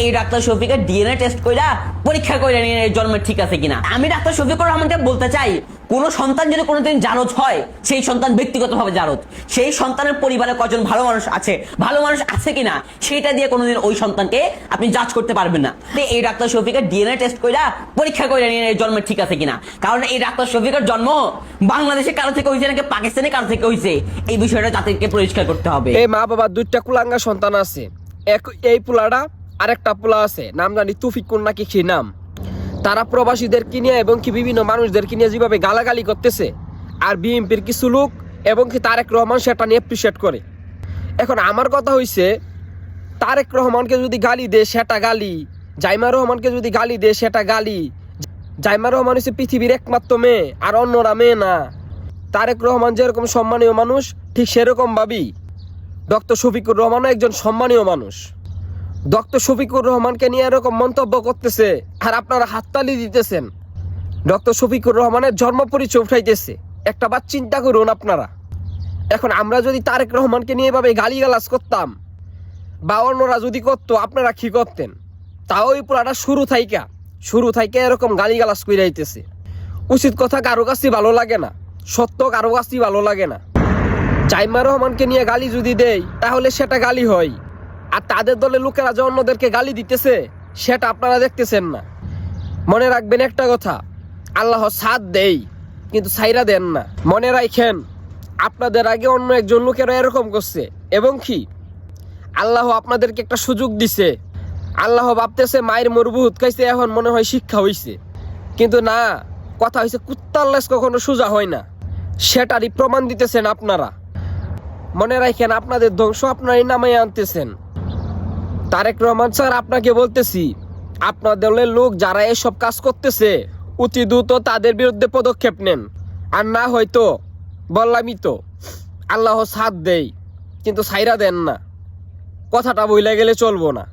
এই ডাক্তার শফিকের DNA test কইরা পরীক্ষা কইরা নিয়ে জন্মের ঠিক আছে কিনা। আমি ডাক্তার শফিকুর রহমানকে বলতে চাই, কোন সন্তান যদি কোনোদিন জারজ হয়, সেই সন্তান ব্যক্তিগতভাবে জারজ, সেই সন্তানের পরিবারে কজন ভালো মানুষ আছে কিনা সেটা দিয়ে কোনোদিন ওই সন্তানকে আপনি জাজ করতে পারবেন না। এই ডাক্তার শফিকের ডিএনএ টেস্ট কইরা পরীক্ষা কইরা নিয়ে জন্মের ঠিক আছে কিনা। কারণ এই ডাক্তার শফিকের জন্ম বাংলাদেশে কারো থেকে হয়েছে নাকি পাকিস্তানে কারো থেকে হয়েছে, এই বিষয়টা জাতিকে পরিষ্কার করতে হবে। এই মা বাবা দুইটা কুলাঙ্গা সন্তান আছে, এই পোলাটা আরেকটা পোলা আছে, নাম জানি তুফিকুর নাকি কি নাম। তারা প্রবাসীদেরকে নিয়ে এবং কি বিভিন্ন মানুষদেরকে নিয়ে যেভাবে গালাগালি করতেছে, আর বিএনপির কিছু লোক এবং কি তারেক রহমান সেটা নিয়ে অ্যাপ্রিসিয়েট করে। এখন আমার কথা হইছে, তারেক রহমানকে যদি গালি দেয় সেটা গালি, জাইমা রহমানকে যদি গালি দেয় সেটা গালি। জাইমা রহমান হচ্ছে পৃথিবীর একমাত্র মেয়ে, আর অন্যরা মেয়ে না। তারেক রহমান যেরকম সম্মানীয় মানুষ, ঠিক সেরকম ভাবি ডক্টর শফিকুর রহমানও একজন সম্মানীয় মানুষ। ডক্টর শফিকুর রহমানকে নিয়ে এরকম মন্তব্য করতেছে আর আপনারা হাততালি দিতেছেন। ডক্টর শফিকুর রহমানের জন্ম পরিচয় উঠাইতেছে, একটা বার চিন্তা করুন আপনারা। এখন আমরা যদি তারেক রহমানকে নিয়ে এভাবে গালিগালাজ করতাম বা অন্যরা যদি করতো, আপনারা কি করতেন? তাও ওই পুরাটা শুরু থাইকা এরকম গালিগালাজ করে আইতেছে। উচিত কথা কারো কাছে ভালো লাগে না, সত্য কারো কাছেই ভালো লাগে না। জাইমা রহমানকে নিয়ে গালি যদি দেই তাহলে সেটা গালি হয়, আর তাদের দলের লোকেরা যে অন্যদেরকে গালি দিতেছে সেটা আপনারা দেখতেছেন না। মনে রাখবেন একটা কথা, আল্লাহ সাথ দেই কিন্তু ছাইরা দেন না। মনে রাখেন, আপনাদের আগে অন্য একজন লোকেরা এরকম করছে, এবং কি আল্লাহ আপনাদেরকে একটা সুযোগ দিছে। আল্লাহ ভাবতেছে মায়ের মরুভূত খাইছে, এখন মনে হয় শিক্ষা হইছে, কিন্তু না, কথা হয়েছে কুত্তার লেজ কখনো সোজা হয় না, সেটারই প্রমাণ দিতেছেন আপনারা। মনে রাখেন, আপনাদের ধ্বংস আপনারই নামে আনতেছেন। তারেক রহমান স্যার, আপনাকে বলতেছি, আপনার দলের লোক যারা এসব কাজ করতেছে অতি দ্রুত তাদের বিরুদ্ধে পদক্ষেপ নেন, আর না হয়তো বললামই তো, আল্লাহ সাথ দেয় কিন্তু ছাইরা দেন না। কথাটা বইলা গেলে চলবো না।